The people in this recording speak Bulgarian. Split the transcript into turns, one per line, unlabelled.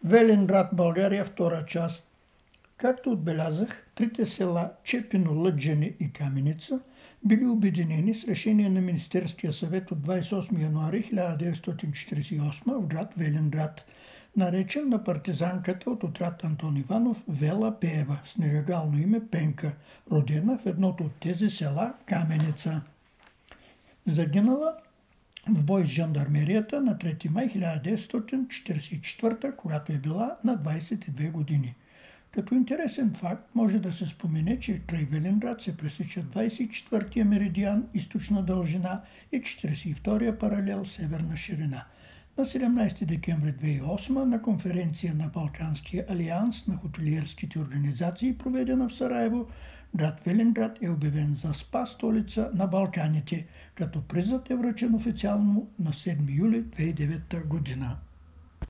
Велинград, България, втора част. Както отбелязах, трите села Чепино, Лъджене и Каменица били обединени с решение на Министерския съвет от 28 януари 1948 в град Велинград, наречен на партизанката от отряд Антон Иванов Вела Пеева с нелегално име Пенка, родена в едното от тези села Каменица. Загинала в бой с жандармерията на 3 май 1944, когато е била на 22 години. Като интересен факт може да се спомене, че край Велинград се пресича 24-я меридиан източна дължина и 42-я паралел северна ширина. На 17 декември 2008 на конференция на Балканския алианс на хотелиерските организации, проведена в Сараево, град Велинград е обявен за СПА столица на Балканите, като призът е връчен официално на 7 юли 2009 година.